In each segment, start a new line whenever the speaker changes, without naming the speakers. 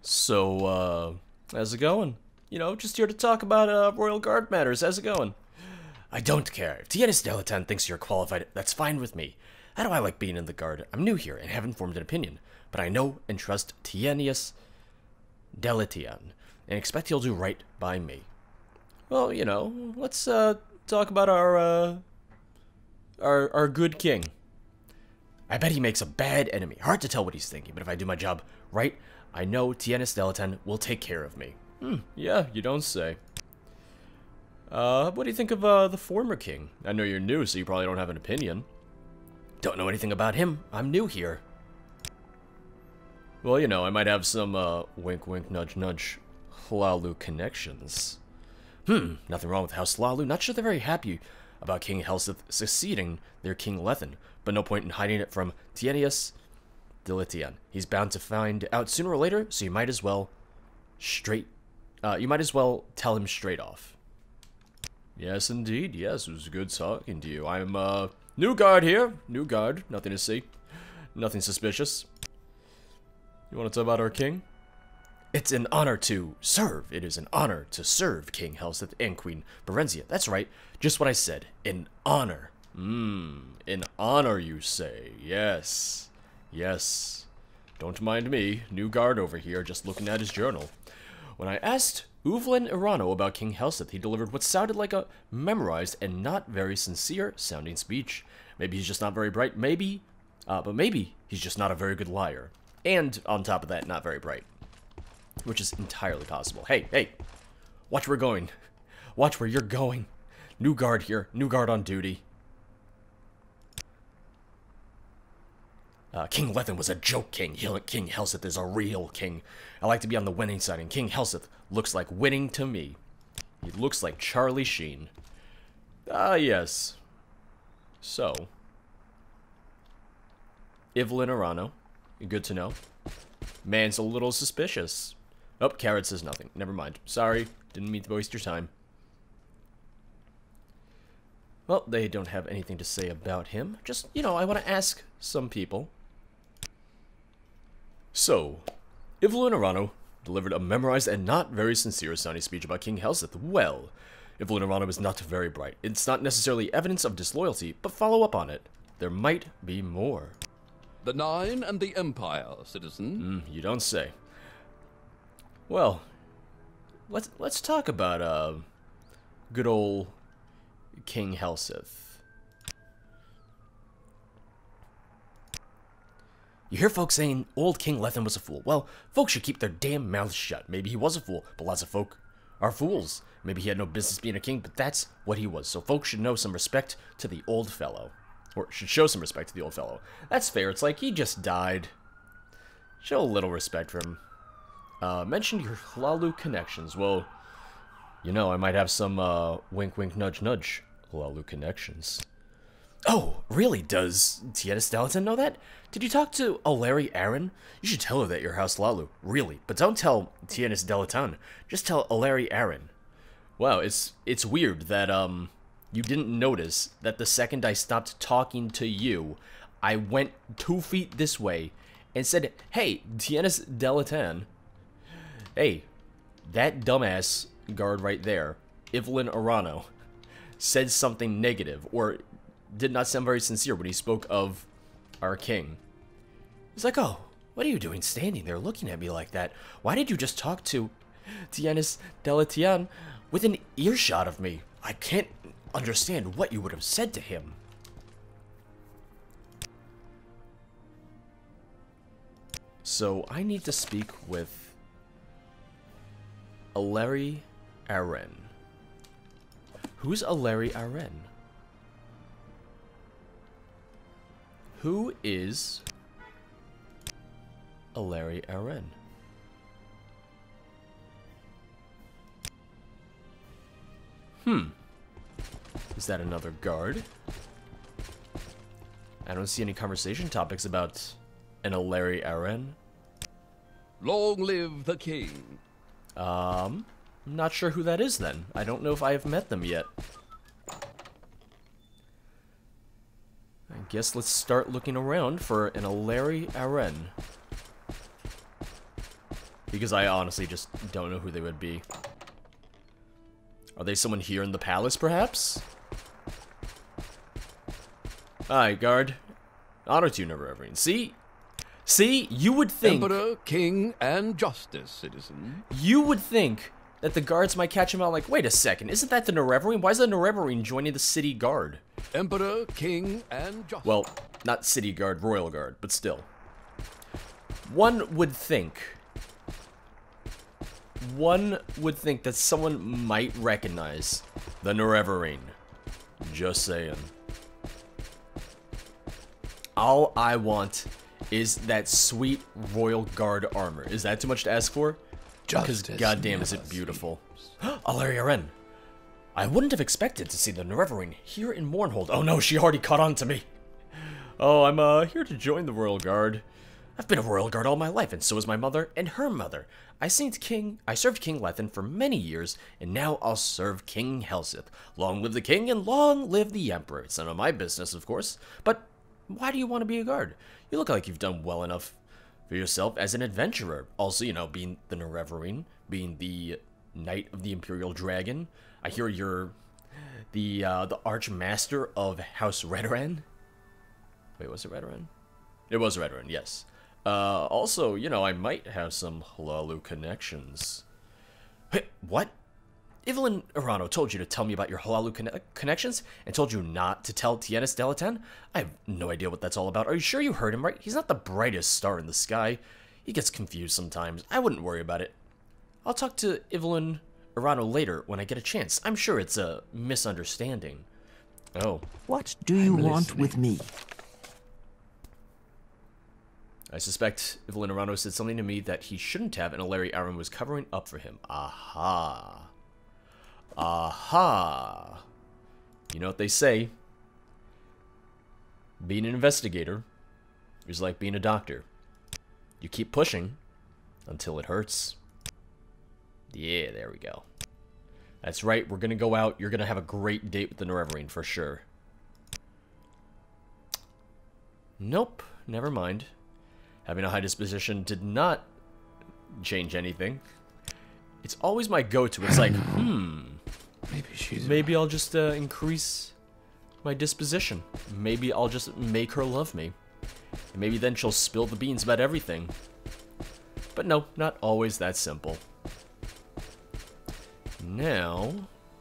So, how's it going? You know, just here to talk about, Royal Guard matters. How's it going? I don't care. If Tienus Delatan thinks you're qualified, that's fine with me. How do I like being in the Guard? I'm new here and haven't formed an opinion, but I know and trust Tienus Delatan, and expect he'll do right by me. Well, you know, let's, talk about our good king. I bet he makes a bad enemy. Hard to tell what he's thinking, but if I do my job right, I know Tienus Delatan will take care of me. Yeah, you don't say. What do you think of, the former king? I know you're new, so you probably don't have an opinion. Don't know anything about him. I'm new here. Well, you know, I might have some, wink wink nudge nudge Hlalu connections. Nothing wrong with House Hlalu. Not sure they're very happy about King Helseth succeeding their King Lethen, but no point in hiding it from Tienus Delatan. He's bound to find out sooner or later, so you might as well tell him straight off. Yes, indeed. Yes, it was good talking to you. I'm, new guard here. New guard. Nothing to see. Nothing suspicious. You want to talk about our king? It's an honor to serve. It is an honor to serve King Helseth and Queen Berenzia. That's right. Just what I said. An honor. An honor, you say. Yes. Yes. Don't mind me. New guard over here, just looking at his journal. When I asked Uvlin Irano about King Helseth, he delivered what sounded like a memorized and not very sincere sounding speech. Maybe he's just not very bright. Maybe, but maybe he's just not a very good liar. And on top of that, not very bright. Which is entirely possible. Hey, watch where we're going. Watch where you're going. New guard here. New guard on duty. King Lethen was a joke king. King Helseth is a real king. I like to be on the winning side, and King Helseth looks like winning to me. He looks like Charlie Sheen. Yes. So, Ivlin Arano. Good to know. Man's a little suspicious. Oh, Carrot says nothing. Never mind. Sorry. Didn't mean to waste your time. Well, they don't have anything to say about him. Just, you know, I want to ask some people. So, Ivlin Arano delivered a memorized and not very sincere sounding speech about King Helseth. Well, Ivlin Arano is not very bright. It's not necessarily evidence of disloyalty, but follow up on it. There might be more.
The Nine and the Empire, citizen.
You don't say. Well, let's talk about, good old King Helseth. You hear folks saying old King Lethen was a fool. Well, folks should keep their damn mouths shut. Maybe he was a fool, but lots of folk are fools. Maybe he had no business being a king, but that's what he was. So folks should know some respect to the old fellow. Or should show some respect to the old fellow. That's fair. It's like he just died. Show a little respect for him. Mention your Hlalu connections. Well, you know, I might have some, wink wink nudge nudge Hlalu connections. Oh, really? Does Tienus Delatan know that? Did you talk to Oleri Aaron? You should tell her that you're House Hlalu. Really. But don't tell Tienus Delatan. Just tell Oleri Aaron. Wow, it's weird that, you didn't notice that the second I stopped talking to you, I went 2 feet this way and said, hey, Tienus Delatan. Hey, that dumbass guard right there, Ivlin Arano, said something negative, or did not sound very sincere when he spoke of our king. He's like, oh, what are you doing standing there looking at me like that? Why did you just talk to Tienus Delatan within earshot of me? I can't understand what you would have said to him. So I need to speak with Oleri Aaron. Who's Oleri Aaron? Who is Oleri Aaron? Is that another guard? I don't see any conversation topics about an Oleri Aaron.
Long live the king.
I'm not sure who that is then. I don't know if I have met them yet. I guess let's start looking around for an Oleri Aaron. Because I honestly just don't know who they would be. Are they someone here in the palace, perhaps? Hi, guard. Honor to you, Never-Everine. See? See? You would think...
Emperor, king, and justice, citizen.
You would think that the guards might catch him out like, wait a second, isn't that the Never-Everine? Why is the Never-Everine joining the city guard?
Emperor, king, and justice.
Well, not city guard, royal guard, but still. One would think that someone might recognize the Never-Everine. Just saying. All I want is that sweet royal guard armor. Is that too much to ask for? Because goddamn is it beautiful. Alaria Wren. I wouldn't have expected to see the Never-Everine here in Mournhold. Oh no, she already caught on to me. Oh, I'm here to join the royal guard. I've been a royal guard all my life, and so is my mother and her mother. I served King Lethen for many years, and now I'll serve King Helsith. Long live the king, and long live the emperor. It's none of my business, of course, but why do you want to be a guard? You look like you've done well enough for yourself as an adventurer. Also, you know, being the Never-Everine, being the Knight of the Imperial Dragon. I hear you're the Archmaster of House Redoran. Wait, was it Redoran? It was Redoran, yes. Also, you know, I might have some Hlaalu connections. Hey, what? Evelyn Arano told you to tell me about your Hlaalu connections and told you not to tell Tienis Delatan? I have no idea what that's all about. Are you sure you heard him right? He's not the brightest star in the sky. He gets confused sometimes. I wouldn't worry about it. I'll talk to Evelyn Arano later when I get a chance. I'm sure it's a misunderstanding. Oh.
What do you want with me?
I suspect Evelyn Arano said something to me that he shouldn't have, and Alaria Wren was covering up for him. Aha. Aha. You know what they say. Being an investigator is like being a doctor. You keep pushing until it hurts. Yeah, there we go. That's right, we're gonna go out. You're gonna have a great date with the Never-Everine for sure. Nope, never mind. Having a high disposition did not change anything. It's always my go-to. It's like, maybe I'll just increase my disposition. Maybe I'll just make her love me. And maybe then she'll spill the beans about everything. But no, not always that simple. Now,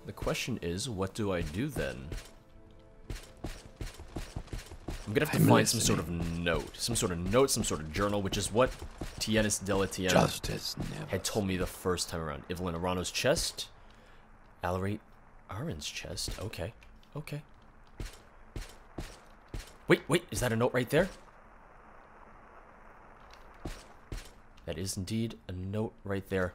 the question is, what do I do then? I'm gonna have to find some sort of note. Some sort of journal, which is what Tienis Delatan had told me the first time around. Evelyn Arano's chest. Alaria Wren's chest. Okay. Okay. Wait, is that a note right there? That is indeed a note right there.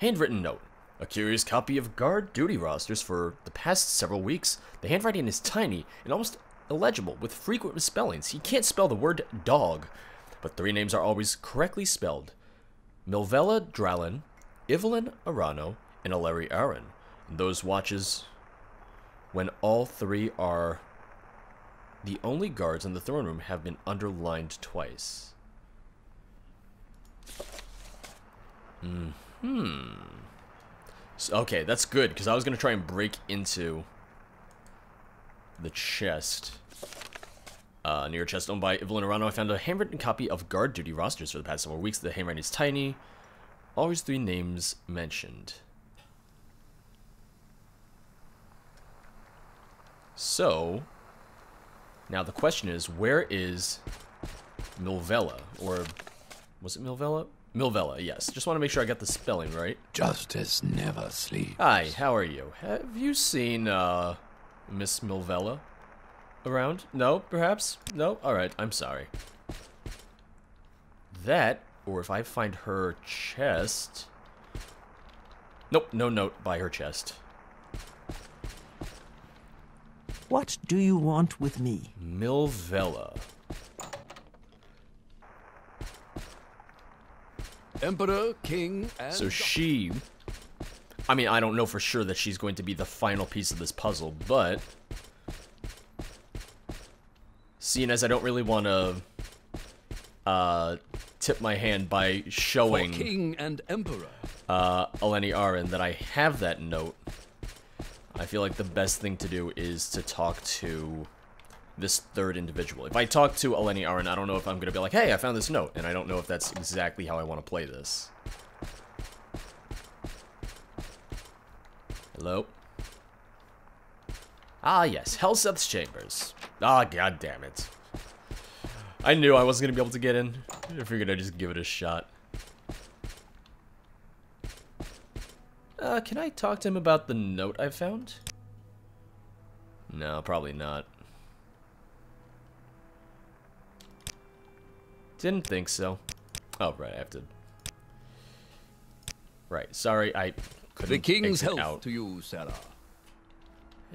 Handwritten note. A curious copy of guard duty rosters for the past several weeks. The handwriting is tiny and almost illegible, with frequent misspellings. He can't spell the word dog, but 3 names are always correctly spelled. Milvella Dralin, Evelyn Arano, and Alaria Wren. And those watches when all 3 are the only guards in the throne room have been underlined twice. So, okay, that's good, because I was going to try and break into the chest. Near a chest owned by Evelyn Arano, I found a handwritten copy of guard duty rosters for the past several weeks. The handwriting is tiny. Always 3 names mentioned. So, now the question is, where is Milvella? Or, was it Milvella? Milvella, yes. Just want to make sure I got the spelling right.
Justice never sleeps.
Hi, how are you? Have you seen, Miss Milvella around? No, perhaps? No? Alright, I'm sorry. That, or if I find her chest... Nope, no note by her chest.
What do you want with me?
Milvella.
Emperor, king, and...
So she... I mean, I don't know for sure that she's going to be the final piece of this puzzle, but... seeing as I don't really want to... tip my hand by
For
showing
king and emperor.
Eleni Arin that I have that note, I feel like the best thing to do is to talk to this third individual. If I talk to Eleni Arin, I don't know if I'm going to be like, hey, I found this note, and I don't know if that's exactly how I want to play this. Hello? Ah, yes, Helseth's chambers. Ah, god damn it. I knew I wasn't going to be able to get in. I figured I'd just give it a shot. Can I talk to him about the note I found? No, probably not. Didn't think so. Oh, right, I have to... Right, sorry, I couldn't
The king's
exit
health
out.
to you, Sarah.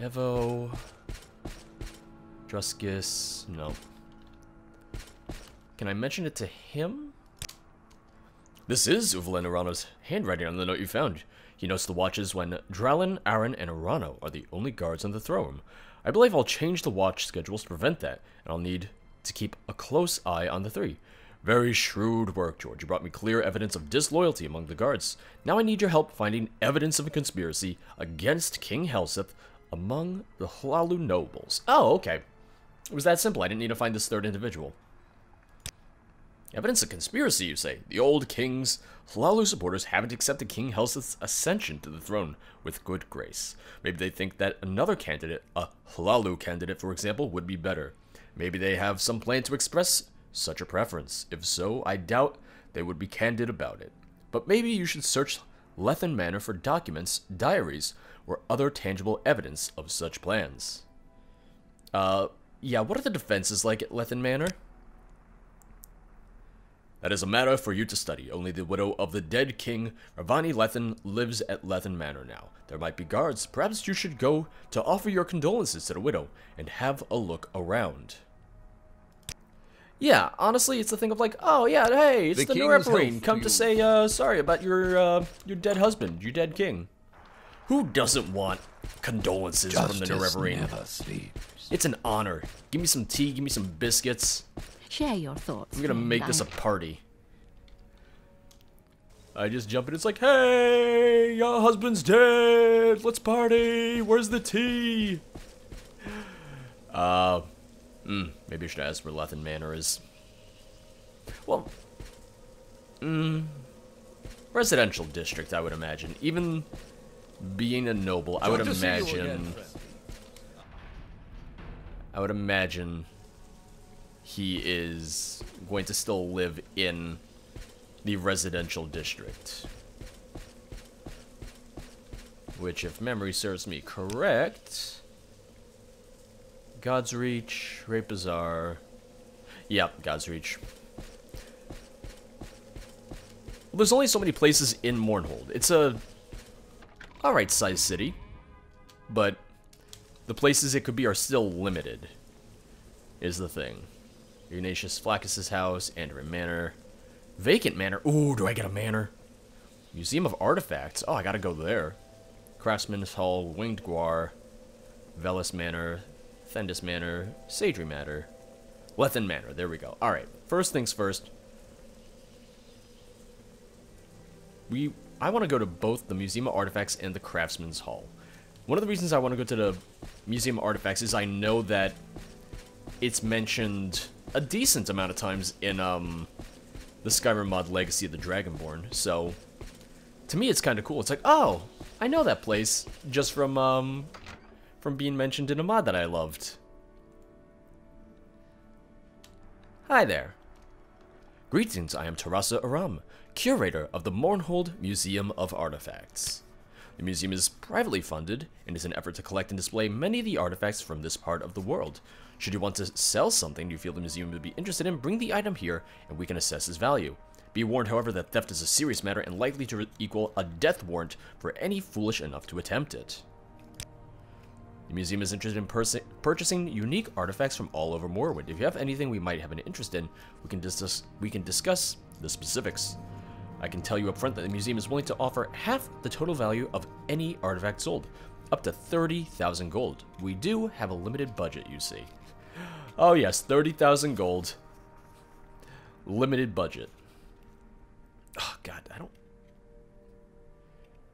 Evo... Druskis... No. Can I mention it to him? This is Uvalin Arano's handwriting on the note you found. He notes the watches when Dralin, Aaron, and Arano are the only guards on the throne room. I believe I'll change the watch schedules to prevent that, and I'll need to keep a close eye on the three. Very shrewd work, George. You brought me clear evidence of disloyalty among the guards. Now I need your help finding evidence of a conspiracy against King Helseth among the Hlalu nobles. Oh, okay. It was that simple. I didn't need to find this third individual. Evidence of conspiracy, you say? The old king's Hlalu supporters haven't accepted King Helseth's ascension to the throne with good grace. Maybe they think that another candidate, a Hlalu candidate for example, would be better. Maybe they have some plan to express such a preference. If so, I doubt they would be candid about it. But maybe you should search Lethen Manor for documents, diaries, or other tangible evidence of such plans. Yeah, what are the defenses like at Lethen Manor? That is a matter for you to study. Only the widow of the dead king, Ravani Lethen, lives at Lethen Manor now. There might be guards. Perhaps you should go to offer your condolences to the widow and have a look around. Yeah, honestly, it's the thing of like, oh yeah, hey, it's the new referee. Come to say sorry about your dead husband, your dead king. Who doesn't want condolences from the new referee? It's an honor. Give me some tea, give me some biscuits.
Share your thoughts.
I'm gonna make this a party. I just jump in, it's like, hey, your husband's dead, let's party, where's the tea? Maybe I should ask where Lethen Manor is. Well, residential district, I would imagine. Even being a noble, I would imagine he is going to still live in the residential district. Which, if memory serves me correct... God's Reach, Great Bazaar... Yep, God's Reach. Well, there's only so many places in Mournhold. It's a alright sized city, but the places it could be are still limited, is the thing. Ignatius Flaccus's house, Handwritten Manor, Vacant Manor. Ooh, do I get a manor? Museum of Artifacts. Oh, I gotta go there. Craftsman's Hall, Winged Guar, Velis Manor, Thendis Manor, Sadri Manor, Lethen Manor. There we go. Alright, first things first. I want to go to both the Museum of Artifacts and the Craftsman's Hall. One of the reasons I want to go to the Museum of Artifacts is I know that it's mentioned a decent amount of times in the Skyrim mod Legacy of the Dragonborn. So to me it's kind of cool. It's like, oh, I know that place just from being mentioned in a mod that I loved. Hi there. Greetings, I am Tarasa Aram, curator of the Mournhold Museum of Artifacts. The museum is privately funded and is an effort to collect and display many of the artifacts from this part of the world. Should you want to sell something you feel the museum would be interested in, bring the item here and we can assess its value. Be warned, however, that theft is a serious matter and likely to equal a death warrant for any foolish enough to attempt it. The museum is interested in purchasing unique artifacts from all over Morrowind. If you have anything we might have an interest in, we can discuss the specifics. I can tell you up front that the museum is willing to offer half the total value of any artifact sold, up to 30,000 gold. We do have a limited budget, you see. Oh yes, 30,000 gold. Limited budget. Oh, God, I don't...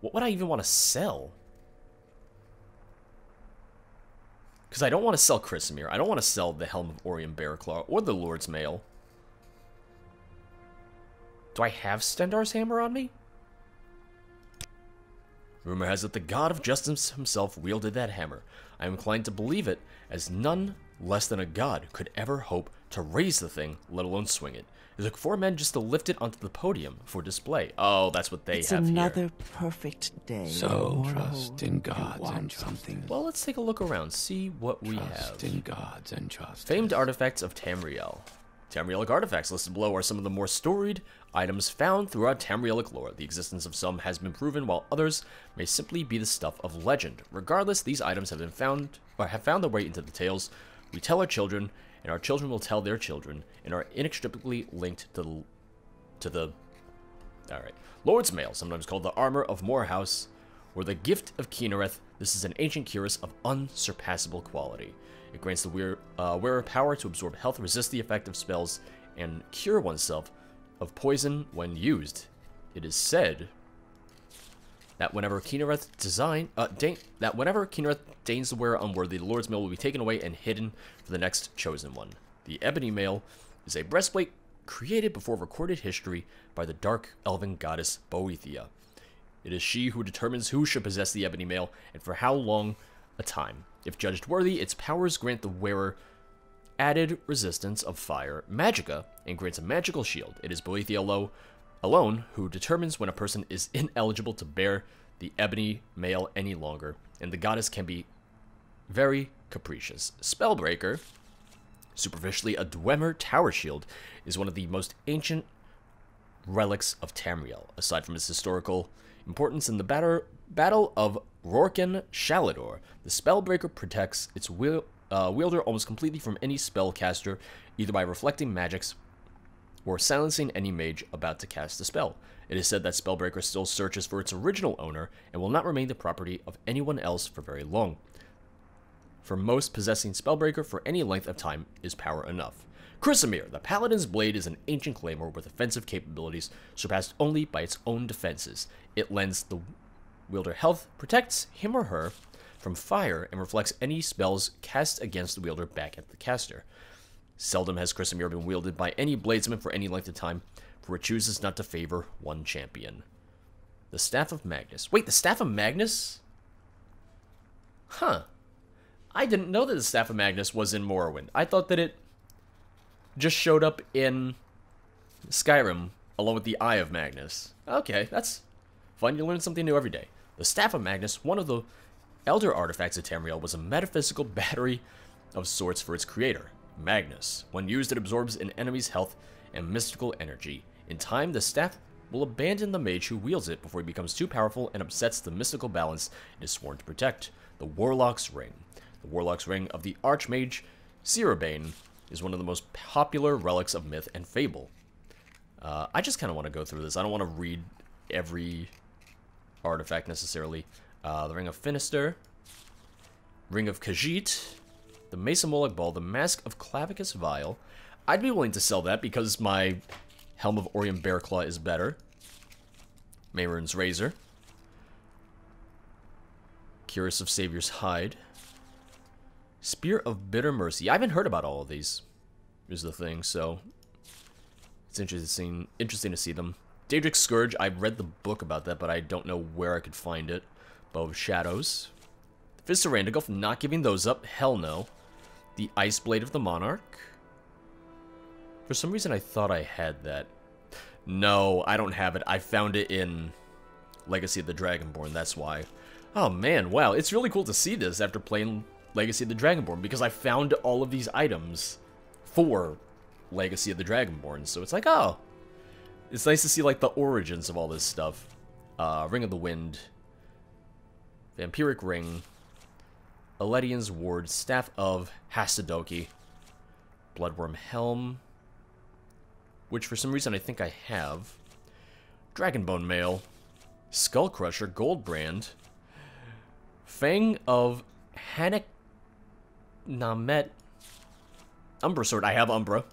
What would I even want to sell? Because I don't want to sell Chrysamere. I don't want to sell the Helm of Orion Bearclaw or the Lord's Mail. Do I have Stendar's Hammer on me? Rumor has it the god of justice himself wielded that hammer. I am inclined to believe it, as none less than a god could ever hope to raise the thing, let alone swing it. It took 4 men just to lift it onto the podium for display. Oh, that's what they have here.
It's another perfect day.
So trust in gods and something.
Well, let's take a look around, see what we have.
Trust in gods and trust.
Famed artifacts of Tamriel. Tamrielic artifacts listed below are some of the more storied items found throughout Tamrielic lore. The existence of some has been proven, while others may simply be the stuff of legend. Regardless, these items have been found, or have found their way into the tales we tell our children, and our children will tell their children, and are inextricably linked to the Lord's Mail, sometimes called the Armor of Moorhouse, or the Gift of Kynareth. This is an ancient cuirass of unsurpassable quality. It grants the wearer power to absorb health, resist the effect of spells, and cure oneself of poison when used. It is said that whenever Kynareth deigns the wearer unworthy, the Lord's Mail will be taken away and hidden for the next chosen one. The Eben-Emael is a breastplate created before recorded history by the dark elven goddess Boethia. It is she who determines who should possess the Eben-Emael and for how long a time. If judged worthy, its powers grant the wearer added resistance of fire, magicka, and grants a magical shield. It is Boethia alone who determines when a person is ineligible to bear the Eben-Emael any longer, and the goddess can be very capricious. Spellbreaker, superficially a Dwemer tower shield, is one of the most ancient relics of Tamriel. Aside from its historical importance in the Battle of Rorken Shalador, the Spellbreaker protects its wielder almost completely from any spellcaster, either by reflecting magics or silencing any mage about to cast a spell. It is said that Spellbreaker still searches for its original owner and will not remain the property of anyone else for very long. For most, possessing Spellbreaker for any length of time is power enough. Chrysamere, the Paladin's Blade, is an ancient claymore with offensive capabilities surpassed only by its own defenses. It lends the wielder health, protects him or her from fire, and reflects any spells cast against the wielder back at the caster. Seldom has Chrysamere been wielded by any bladesman for any length of time, for it chooses not to favor one champion. The Staff of Magnus. Wait, the Staff of Magnus? Huh. I didn't know that the Staff of Magnus was in Morrowind. I thought that it just showed up in Skyrim, along with the Eye of Magnus. Okay, that's fun. You learn something new every day. The Staff of Magnus, one of the elder artifacts of Tamriel, was a metaphysical battery of sorts for its creator, Magnus. When used, it absorbs an enemy's health and mystical energy. In time, the staff will abandon the mage who wields it before he becomes too powerful and upsets the mystical balance it is sworn to protect. The Warlock's Ring. The Warlock's Ring of the Archmage Ciribane is one of the most popular relics of myth and fable. I just kind of want to go through this. I don't want to read every artifact necessarily. The Ring of Finister, Ring of Khajiit, the Mesa Moloch Ball, the Mask of Clavicus Vial. I'd be willing to sell that because my Helm of Orion Bearclaw is better. Mehrunes Razor, Cuirass of Savior's Hide, Spear of Bitter Mercy. I haven't heard about all of these, is the thing, so it's interesting to see them. Daedric's Scourge, I've read the book about that, but I don't know where I could find it. Bow of Shadows. Fist of Randagulf, not giving those up, hell no. The Ice Blade of the Monarch. For some reason I thought I had that. No, I don't have it. I found it in Legacy of the Dragonborn, that's why. Oh man, wow, it's really cool to see this after playing Legacy of the Dragonborn, because I found all of these items for Legacy of the Dragonborn, so it's like, oh, it's nice to see, like, the origins of all this stuff. Ring of the Wind, Vampiric Ring, Eledian's Ward, Staff of Hasadoki, Bloodworm Helm, which for some reason I think I have, Dragonbone Mail, Skull Crusher, Goldbrand, Fang of Hanek Namet, Umbra Sword, I have Umbra,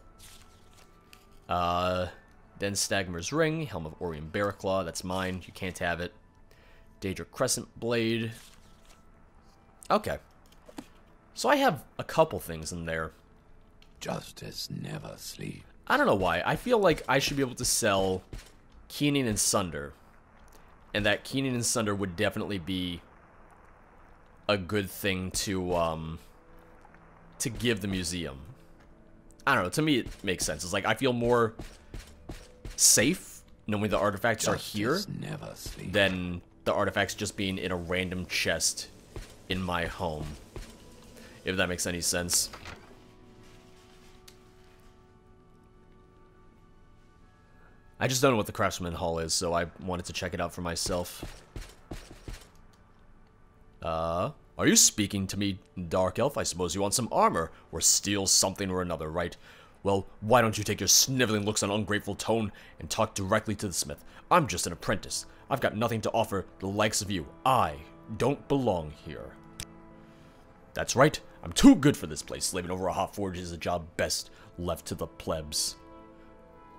Then Stagmer's Ring, Helm of Orion Bearclaw, that's mine. You can't have it. Daedra Crescent Blade. Okay. So I have a couple things in there.
Justice never sleeps.
I don't know why. I feel like I should be able to sell Keening and Sunder. And that Keening and Sunder would definitely be a good thing to give the museum. I don't know. To me, it makes sense. It's like I feel more safe knowing the artifacts are here than the artifacts just being in a random chest in my home. If that makes any sense. I just don't know what the Craftsman Hall is, so I wanted to check it out for myself. Are you speaking to me, Dark Elf? I suppose you want some armor, or steal something or another, right? Well, why don't you take your sniveling looks and ungrateful tone and talk directly to the smith? I'm just an apprentice. I've got nothing to offer the likes of you. I don't belong here. That's right. I'm too good for this place. Slaving over a hot forge is a job best left to the plebs.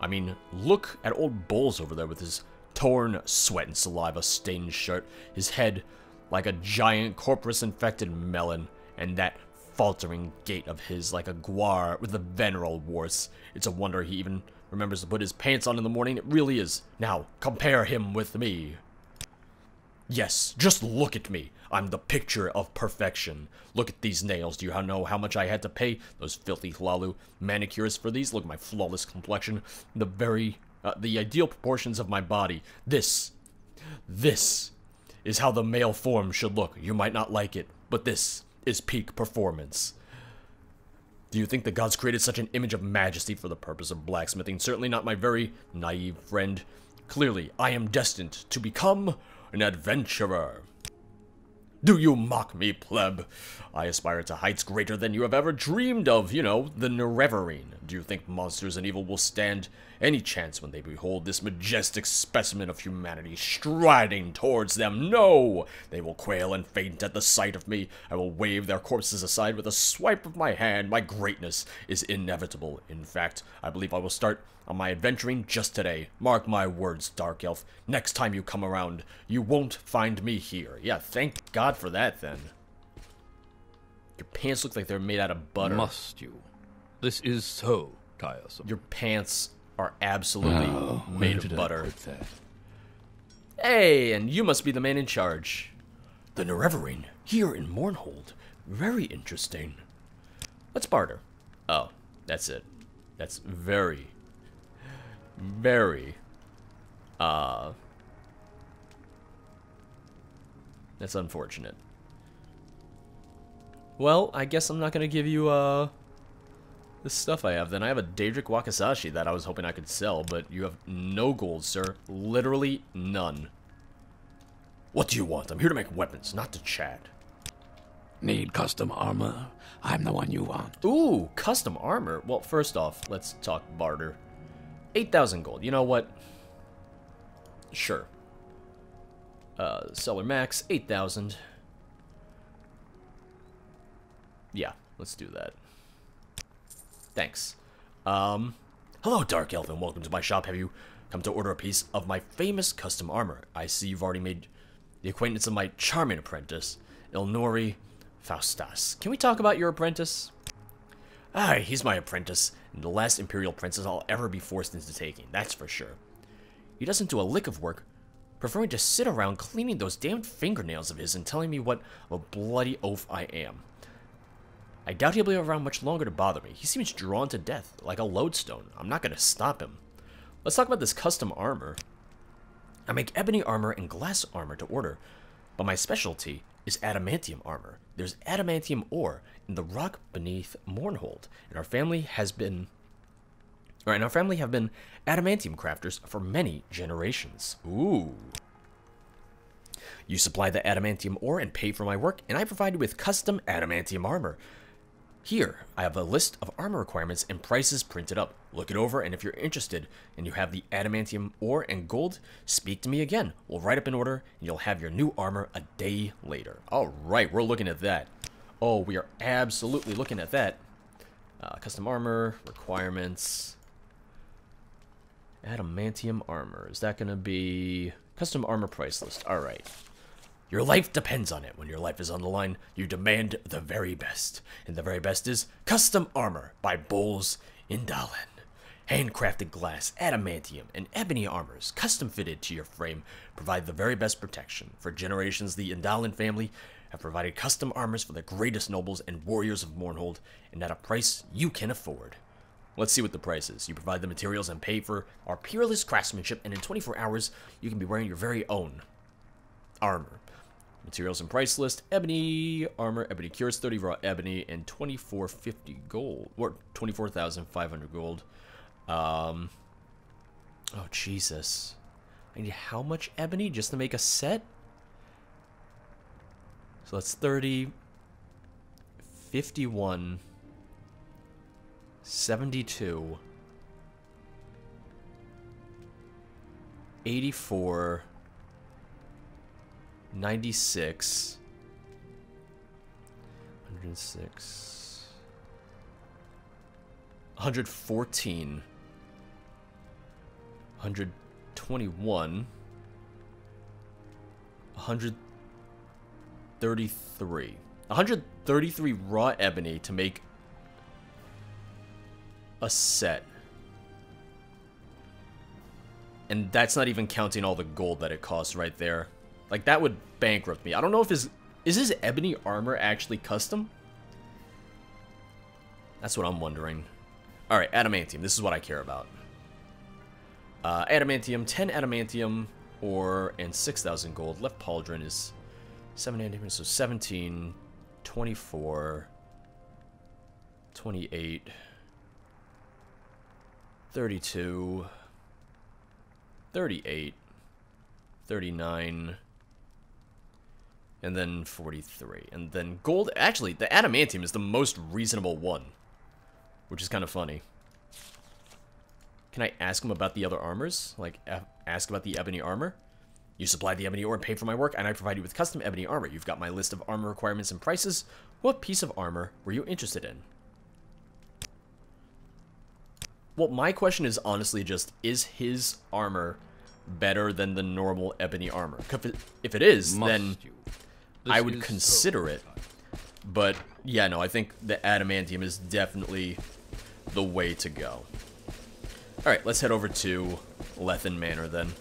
I mean, look at old Bowles over there with his torn, sweat and saliva stained shirt, his head like a giant corpus-infected melon, and that faltering gait of his like a guar with the veneral warts. It's a wonder he even remembers to put his pants on in the morning. It really is. Now, compare him with me. Yes, just look at me. I'm the picture of perfection. Look at these nails. Do you know how much I had to pay those filthy hlalu manicures for these? Look at my flawless complexion. The ideal proportions of my body. This is how the male form should look. You might not like it, but this is peak performance. Do you think the gods created such an image of majesty for the purpose of blacksmithing? Certainly not, my very naive friend. Clearly, I am destined to become an adventurer. Do you mock me, pleb? I aspire to heights greater than you have ever dreamed of, you know, the Nerevarine. Do you think monsters and evil will stand any chance when they behold this majestic specimen of humanity striding towards them? No! They will quail and faint at the sight of me. I will wave their corpses aside with a swipe of my hand. My greatness is inevitable. In fact, I believe I will start on my adventuring just today. Mark my words, Dark Elf. Next time you come around, you won't find me here. Yeah, thank God for that, then. Your pants look like they're made out of butter.
Must you? This is so tiresome.
Your pants are absolutely made of butter. Hey, and you must be the man in charge. The Nerevarine, here in Mournhold. Very interesting. Let's barter. Oh, that's it. That's very that's unfortunate. Well, I guess I'm not gonna give you the stuff I have. Then I have a Daedric Wakasashi that I was hoping I could sell, but you have no gold, sir. Literally none. What do you want? I'm here to make weapons, not to chat.
Need custom armor? I'm the one you want.
Ooh, custom armor. Well, first off, let's talk barter. 8,000 gold. You know what? Sure. Seller max, 8,000. Yeah, let's do that. Thanks. Hello, Dark Elf, and welcome to my shop. Have you come to order a piece of my famous custom armor? I see you've already made the acquaintance of my charming apprentice, Ilnori Faustas. Can we talk about your apprentice? Aye, he's my apprentice, and the last Imperial princess I'll ever be forced into taking, that's for sure. He doesn't do a lick of work, preferring to sit around cleaning those damned fingernails of his and telling me what a bloody oaf I am. I doubt he'll be around much longer to bother me. He seems drawn to death, like a lodestone. I'm not going to stop him. Let's talk about this custom armor. I make ebony armor and glass armor to order, but my specialty is adamantium armor. There's adamantium ore in the rock beneath Mournhold, and our family have been adamantium crafters for many generations. Ooh. You supply the adamantium ore and pay for my work, and I provide you with custom adamantium armor. Here, I have a list of armor requirements and prices printed up. Look it over, and if you're interested and you have the adamantium ore and gold, speak to me again. We'll write up an order, and you'll have your new armor a day later. All right, we're looking at that. Oh, we are absolutely looking at that. Custom armor, requirements. Adamantium armor. Is that going to be custom armor price list? All right. Your life depends on it. When your life is on the line, you demand the very best. And the very best is custom armor by Bowles in Dallin. Handcrafted glass, adamantium, and ebony armors, custom fitted to your frame, provide the very best protection. For generations, the Indalin family have provided custom armors for the greatest nobles and warriors of Mournhold, and at a price you can afford. Let's see what the price is. You provide the materials and pay for our peerless craftsmanship, and in 24 hours, you can be wearing your very own armor. Materials and price list: ebony armor, ebony cures, 30 raw ebony, and 2450 gold, or 24,500 gold. Oh, Jesus. I need how much ebony just to make a set? So that's 30, 51, 72, 84, 96, 106, 114, 121, 133. 133 raw ebony to make a set. And that's not even counting all the gold that it costs right there. Like, that would bankrupt me. I don't know if is his ebony armor actually custom? That's what I'm wondering. Alright, adamantium. This is what I care about. Adamantium, 10 adamantium, and 6,000 gold. Left pauldron is 7 adamantium, so 17, 24, 28, 32, 38, 39, and then 43. And then gold, actually, the adamantium is the most reasonable one, which is kind of funny. Can I ask him about the other armors? Like, ask about the ebony armor? You supply the ebony ore and pay for my work, and I provide you with custom ebony armor. You've got my list of armor requirements and prices. What piece of armor were you interested in? Well, my question is honestly just, is his armor better than the normal ebony armor? If it is, then I would consider it. But, yeah, no, I think the adamantium is definitely the way to go. Alright, let's head over to Lethen Manor then.